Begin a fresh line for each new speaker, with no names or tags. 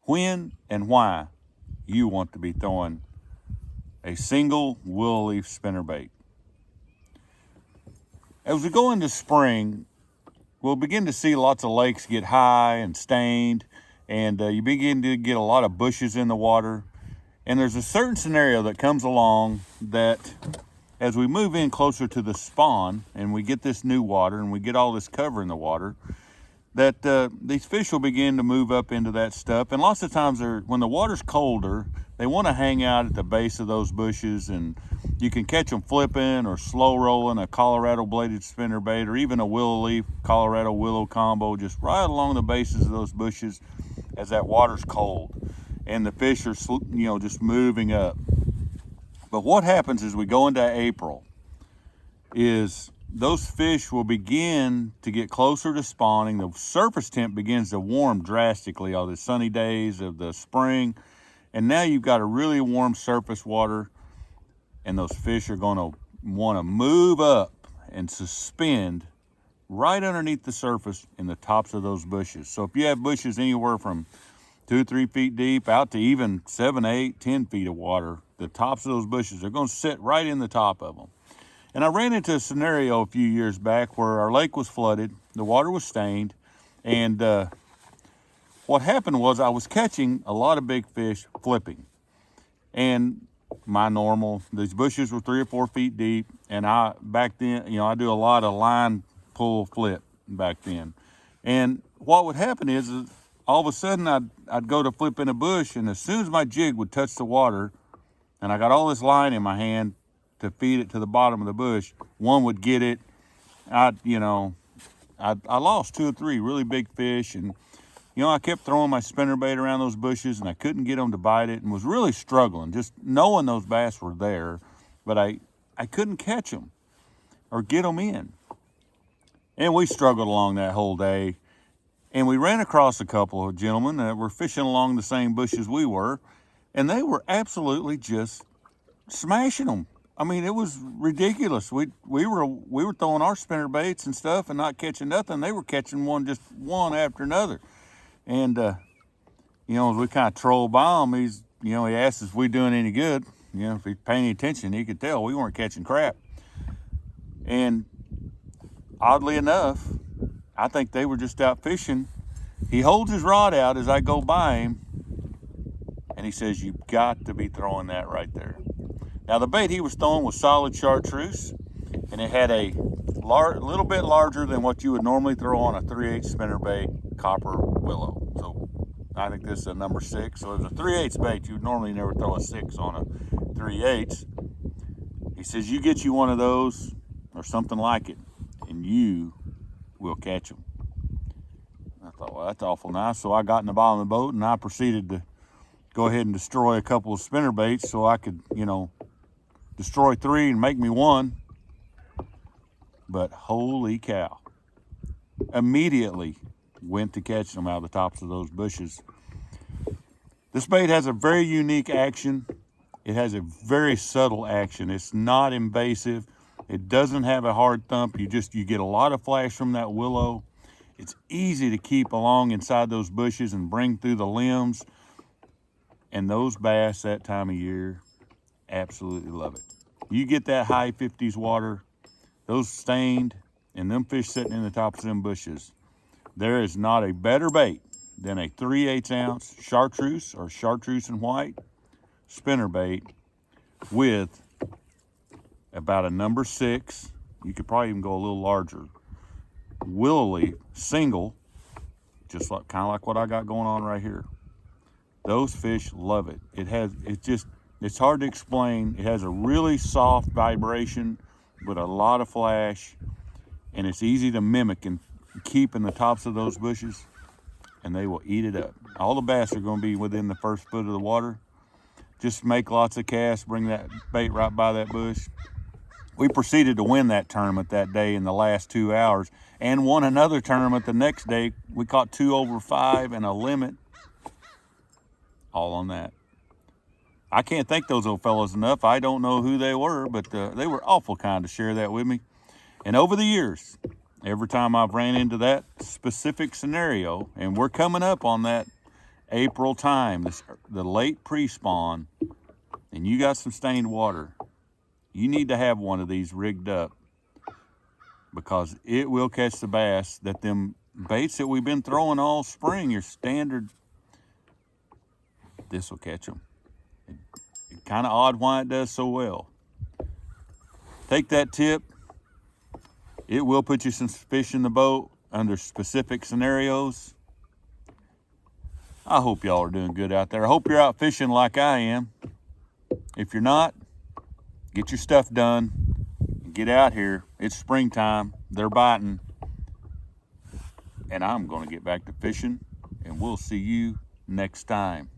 when and why you want to be throwing a single willow leaf spinnerbait. As we go into spring, we'll begin to see lots of lakes get high and stained, and you begin to get a lot of bushes in the water. And there's a certain scenario that comes along that as we move in closer to the spawn and we get this new water and we get all this cover in the water, that these fish will begin to move up into that stuff. And lots of times when the water's colder, they want to hang out at the base of those bushes, and you can catch them flipping or slow rolling a Colorado bladed spinnerbait or even a willow leaf Colorado willow combo just right along the bases of those bushes as that water's cold and the fish are, just moving up. But what happens as we go into April is those fish will begin to get closer to spawning. The surface temp begins to warm drastically all the sunny days of the spring. And now you've got a really warm surface water, and those fish are going to want to move up and suspend right underneath the surface in the tops of those bushes. So if you have bushes anywhere from 2 or 3 feet deep out to even 7, 8, 10 feet of water, the tops of those bushes are going to sit right in the top of them. And I ran into a scenario a few years back where our lake was flooded, the water was stained, and what happened was I was catching a lot of big fish flipping. And these bushes were 3 or 4 feet deep, and back then, I do a lot of line pull flip back then. And what would happen is all of a sudden I'd go to flip in a bush, and as soon as my jig would touch the water, and I got all this line in my hand to feed it to the bottom of the bush, one would get it. I lost 2 or 3 really big fish, and I kept throwing my spinnerbait around those bushes, and I couldn't get them to bite it, and was really struggling, just knowing those bass were there, but I couldn't catch them or get them in. And we struggled along that whole day, and we ran across a couple of gentlemen that were fishing along the same bushes we were, and they were absolutely just smashing them. I mean, it was ridiculous. We were throwing our spinnerbaits and stuff and not catching nothing. They were catching one after another. And, as we kind of trolled by him, he asked us if we doing any good. If he's paying attention, he could tell we weren't catching crap. And oddly enough, I think they were just out fishing. He holds his rod out as I go by him, and he says, "You've got to be throwing that right there." Now, the bait he was throwing was solid chartreuse, and it had a little bit larger than what you would normally throw on a 3/8 spinnerbait copper willow. So I think this is a number 6. So it was a 3/8 bait. You would normally never throw a 6 on a 3/8. He says, "You get you one of those or something like it, and you will catch them." I thought, well, that's awful nice. So I got in the bottom of the boat, and I proceeded to go ahead and destroy a couple of spinnerbaits so I could, destroy 3 and make me 1. But holy cow, immediately went to catch them out of the tops of those bushes. This bait has a very unique action. It has a very subtle action. It's not invasive. It doesn't have a hard thump. You get a lot of flash from that willow. It's easy to keep along inside those bushes and bring through the limbs. And those bass that time of year absolutely love it. You get that high 50s water, those stained, and them fish sitting in the tops of them bushes. There is not a better bait than a 3/8 ounce chartreuse or chartreuse and white spinnerbait with about a number 6. You could probably even go a little larger. Willow leaf single, just kind of like what I got going on right here. Those fish love it. It's hard to explain. It has a really soft vibration with a lot of flash, and it's easy to mimic and keep in the tops of those bushes, and they will eat it up. All the bass are going to be within the first foot of the water. Just make lots of casts, bring that bait right by that bush. We proceeded to win that tournament that day in the last 2 hours, and won another tournament the next day. We caught 2 over 5 and a limit, all on that. I can't thank those old fellows enough. I don't know who they were, but they were awful kind to share that with me. And over the years, every time I've ran into that specific scenario, and we're coming up on that April time, the late pre-spawn, and you got some stained water, you need to have one of these rigged up, because it will catch the bass that them baits that we've been throwing all spring, your standard, this will catch them. It's kind of odd why it does so well. Take that tip. It will put you some fish in the boat under specific scenarios. I hope y'all are doing good out there. I hope you're out fishing like I am. If you're not, get your stuff done and get out here. It's springtime. They're biting. And I'm going to get back to fishing, and we'll see you next time.